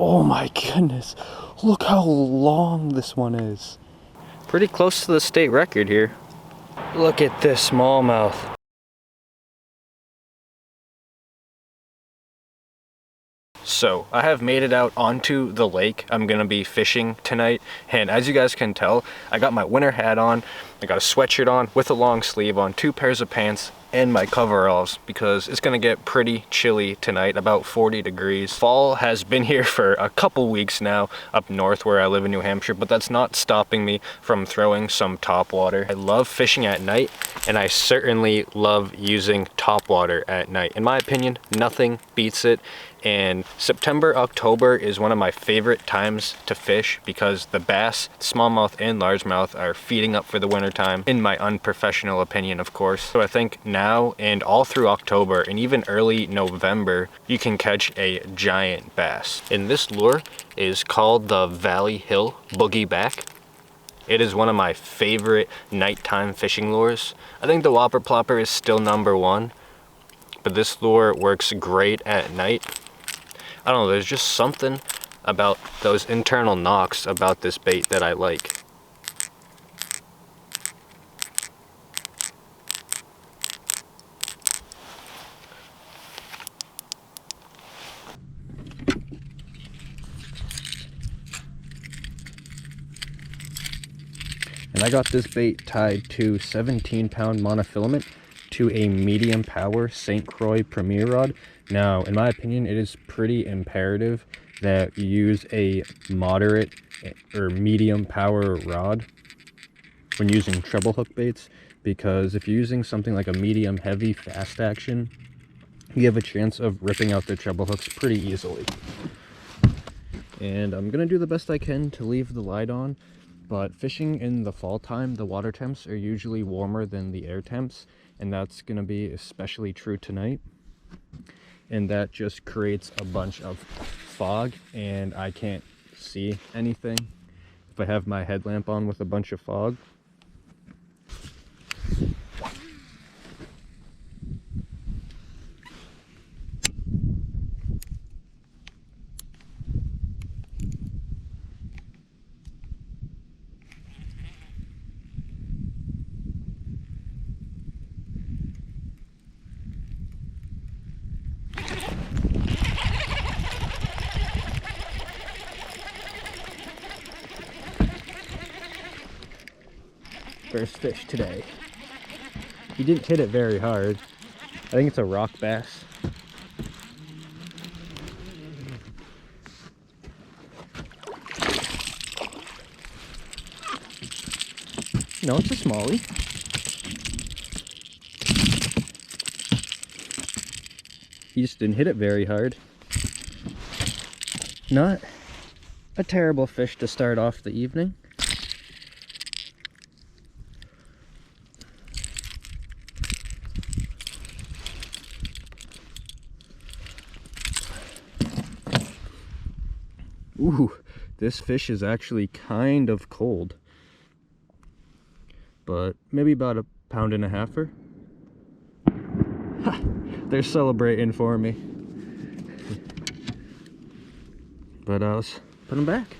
Oh my goodness. Look how long this one is. Pretty close to the state record here. Look at this smallmouth. So, I have made it out onto the lake. I'm gonna be fishing tonight, and as you guys can tell, I got my winter hat on, I got a sweatshirt on with a long sleeve on, 2 pairs of pants, and my coveralls because it's gonna get pretty chilly tonight, about 40 degrees. Fall has been here for a couple weeks now up north where I live in New Hampshire, but that's not stopping me from throwing some topwater. I love fishing at night, and I certainly love using topwater at night. In my opinion, nothing beats it. And September, October is one of my favorite times to fish because the bass, smallmouth and largemouth are feeding up for the winter time, in my unprofessional opinion, of course. So I think now and all through October and even early November, you can catch a giant bass. And this lure is called the Valleyhill boogieback. It is one of my favorite nighttime fishing lures. I think the Whopper Plopper is still #1, but this lure works great at night. I don't know, there's just something about those internal knocks about this bait that I like. And I got this bait tied to 17-pound monofilament to a medium power St. Croix Premier rod. Now, in my opinion, it is pretty imperative that you use a moderate or medium power rod when using treble hook baits, because if you're using something like a medium heavy fast action, you have a chance of ripping out the treble hooks pretty easily. And I'm gonna do the best I can to leave the light on, but fishing in the fall time, the water temps are usually warmer than the air temps, and that's gonna be especially true tonight. And that just creates a bunch of fog, and I can't see anything if I have my headlamp on with a bunch of fog. First fish today. He didn't hit it very hard. I think it's a rock bass. No, it's a smallie. He just didn't hit it very hard. Not a terrible fish to start off the evening. Ooh, this fish is actually kind of cold, but maybe about 1.5 pounds. Ha! They're celebrating for me. But let's put them back.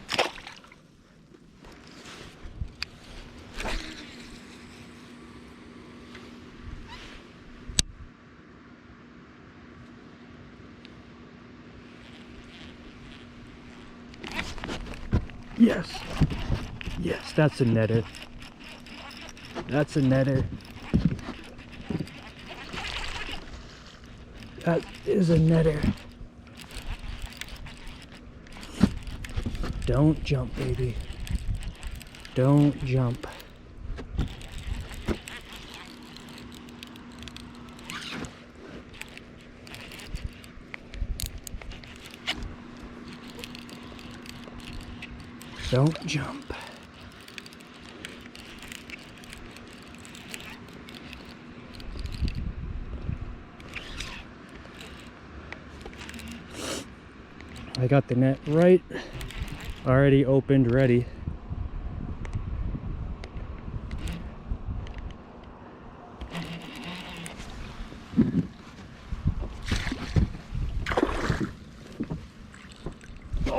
Yes, yes, that's a netter. That's a netter. That is a netter. Don't jump, baby. Don't jump. Don't jump. I got the net right, already opened, ready.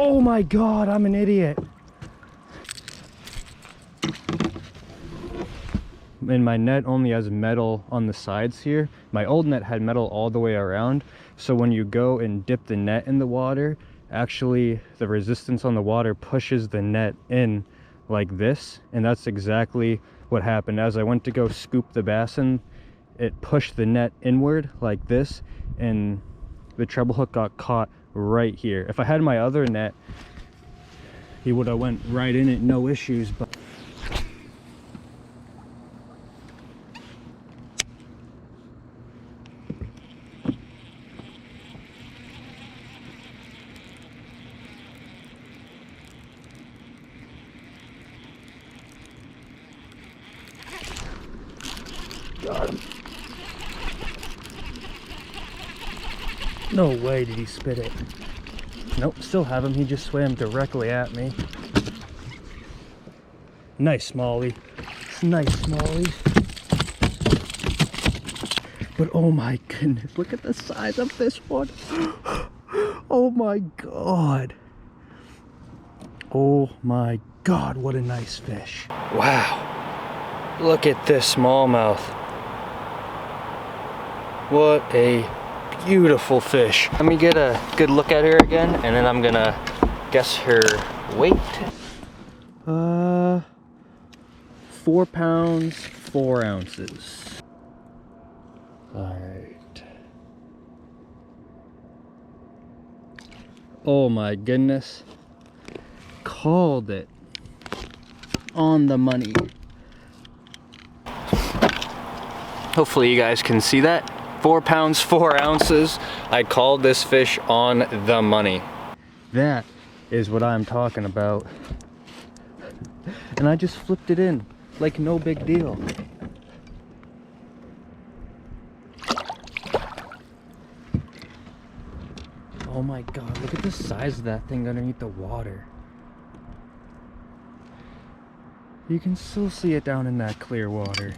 Oh my God, I'm an idiot. And my net only has metal on the sides here. My old net had metal all the way around. So when you go and dip the net in the water, actually the resistance on the water pushes the net in like this. And that's exactly what happened. As I went to go scoop the bass in, it pushed the net inward like this, and the treble hook got caught right here. If I had my other net, he would have went right in it, no issues. But got him. No way did he spit it. Nope, still have him. He just swam directly at me. Nice smallie. Nice smallie. But oh my goodness, look at the size of this one. Oh my God. Oh my God, what a nice fish. Wow. Look at this smallmouth. What a beautiful fish. Let me get a good look at her again, and then I'm gonna guess her weight. 4 pounds, 4 ounces. All right. Oh my goodness. Called it. On the money. Hopefully you guys can see that. 4 pounds, 4 ounces. I called this fish on the money. That is what I'm talking about. And I just flipped it in like no big deal. Oh my God, look at the size of that thing underneath the water. You can still see it down in that clear water.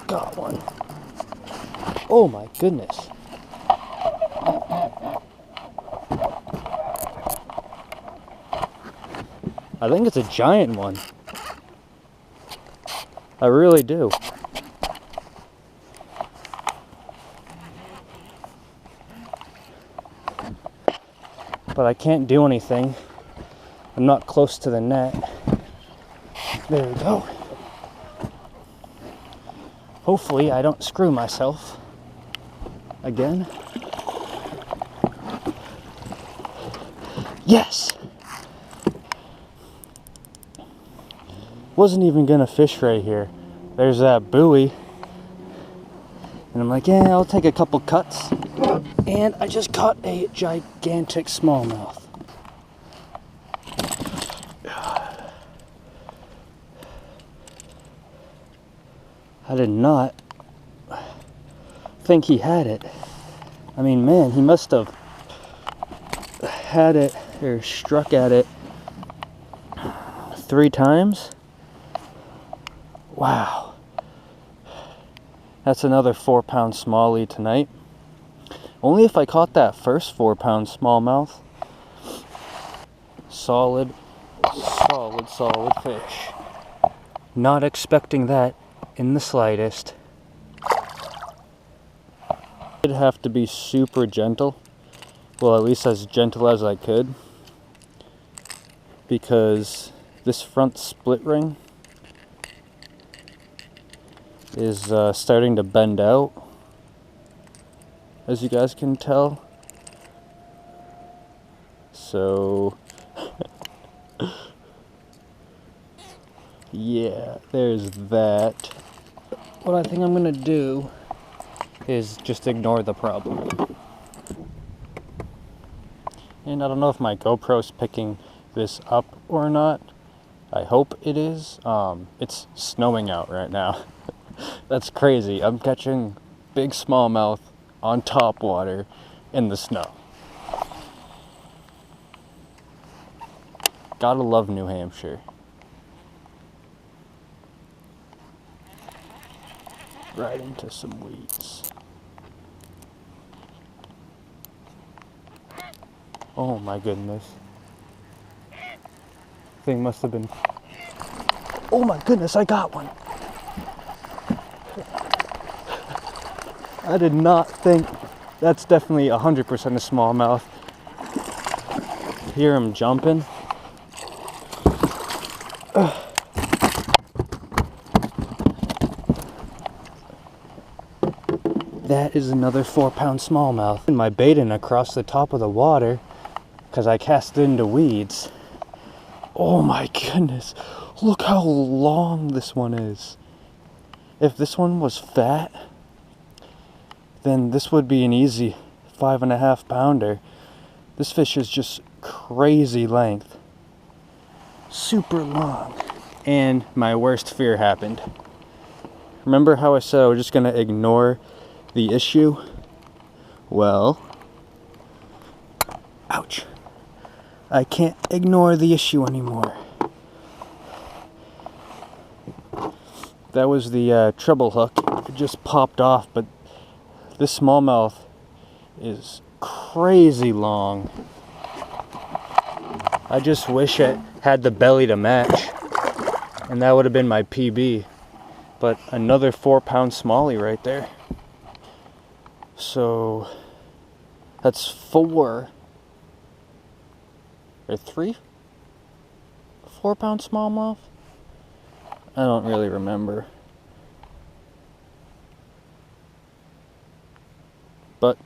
Got one. Oh my goodness. I think it's a giant one. I really do. But I can't do anything. I'm not close to the net. There we go. Hopefully I don't screw myself again. Yes! Wasn't even gonna fish right here. There's that buoy. And I'm like, yeah, I'll take a couple cuts. And I just caught a gigantic smallmouth. I did not think he had it. I mean, man, he must have had it or struck at it 3 times. Wow. That's another 4-pound smallie tonight. Only if I caught that first 4-pound smallmouth. Solid fish. Not expecting that in the slightest. I'd have to be super gentle. Well, at least as gentle as I could. Because this front split ring is starting to bend out. as you guys can tell. So yeah, there's that. What I think I'm gonna do is just ignore the problem. And I don't know if my GoPro's picking this up or not. I hope it is. It's snowing out right now. That's crazy. I'm catching big smallmouth on top water in the snow. Gotta love New Hampshire. Right into some weeds. Oh my goodness. Thing must have been... Oh my goodness, I got one. I did not think... That's definitely 100% a smallmouth. Hear him jumping. That is another 4-pound smallmouth. And my baiting across the top of the water because I cast it into weeds. Oh my goodness. Look how long this one is. If this one was fat, then this would be an easy 5.5 pounder. This fish is just crazy length. Super long. And my worst fear happened. Remember how I said I was just gonna ignore the issue? Well, ouch. I can't ignore the issue anymore. That was the treble hook. It just popped off, but this smallmouth is crazy long. I just wish it had the belly to match, and that would have been my PB. But another 4-pound smallie right there. So that's 4 or 3 4-pound smallmouth. I don't really remember, but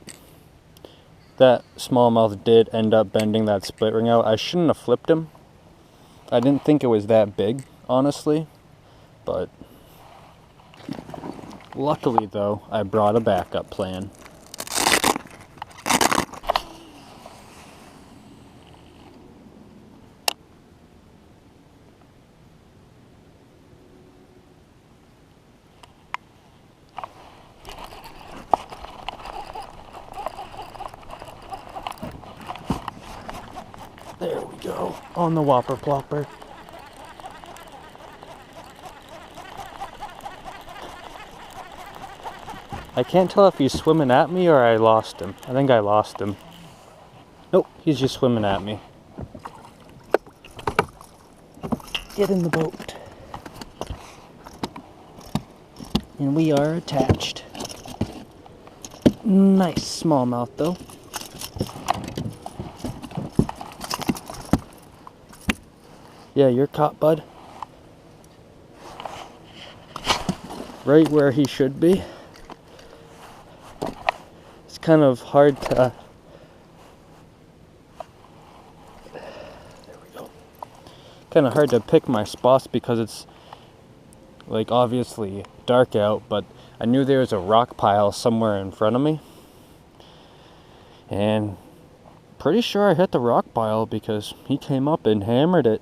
that smallmouth did end up bending that split ring out. I shouldn't have flipped him. I didn't think it was that big, honestly, but luckily though, I brought a backup plan. There we go, on the whopper plopper. I can't tell if he's swimming at me or I lost him. I think I lost him. Nope, he's just swimming at me. Get in the boat. And we are attached. Nice smallmouth though. Yeah, you're caught, bud. Right where he should be. It's kind of hard to... There we go. Kind of hard to pick my spots because it's like obviously dark out, but I knew there was a rock pile somewhere in front of me. And pretty sure I hit the rock pile because he came up and hammered it.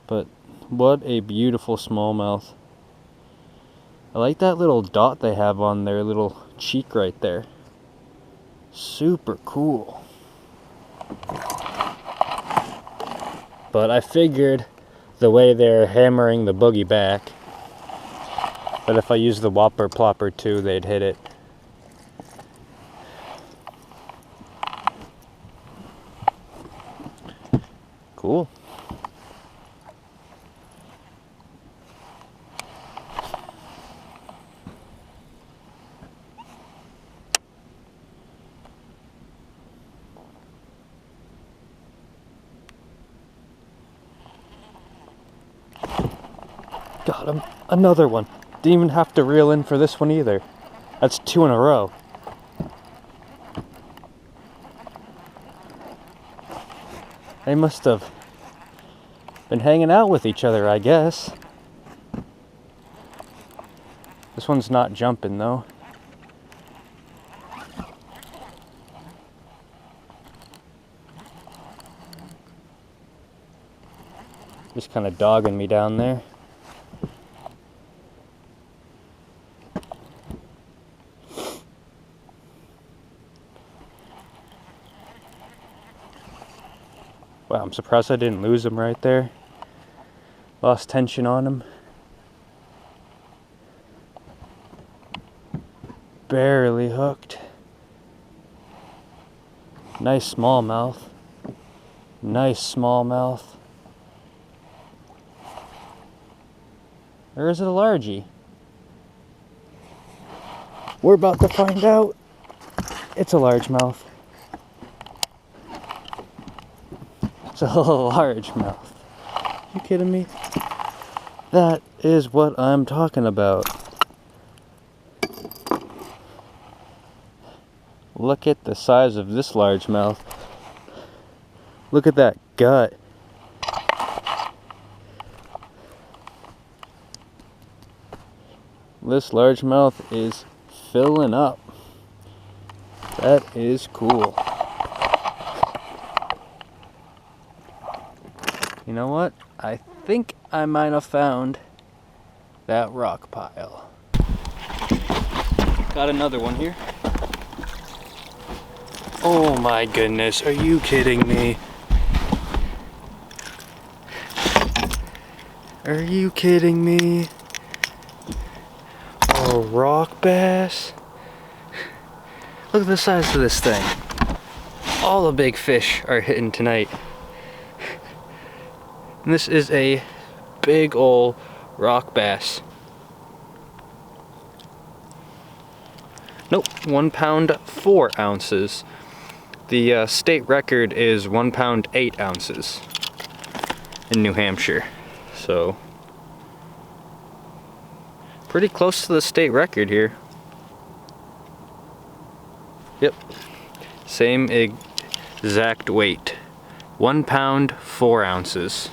But what a beautiful smallmouth. I like that little dot they have on their little cheek right there. Super cool. But I figured the way they're hammering the boogie back, but if I use the whopper plopper too, they'd hit it. Cool. Got him. Another one. Didn't even have to reel in for this one either. That's 2 in a row. They must have been hanging out with each other, I guess. This one's not jumping though. Just kind of dogging me down there. Wow, I'm surprised I didn't lose him right there. Lost tension on him. Barely hooked. Nice smallmouth. Nice smallmouth. Or is it a largie? We're about to find out. It's a largemouth. It's a largemouth. You kidding me? That is what I'm talking about. Look at the size of this largemouth. Look at that gut. This largemouth is filling up. That is cool. You know what? I think I might have found that rock pile. Got another one here. Oh my goodness, are you kidding me? Are you kidding me? A rock bass? Look at the size of this thing. All the big fish are hitting tonight. And this is a big ol' rock bass. Nope, 1 pound 4 ounces. The state record is 1 pound 8 ounces in New Hampshire. So, pretty close to the state record here. Yep, same exact weight. 1 pound 4 ounces.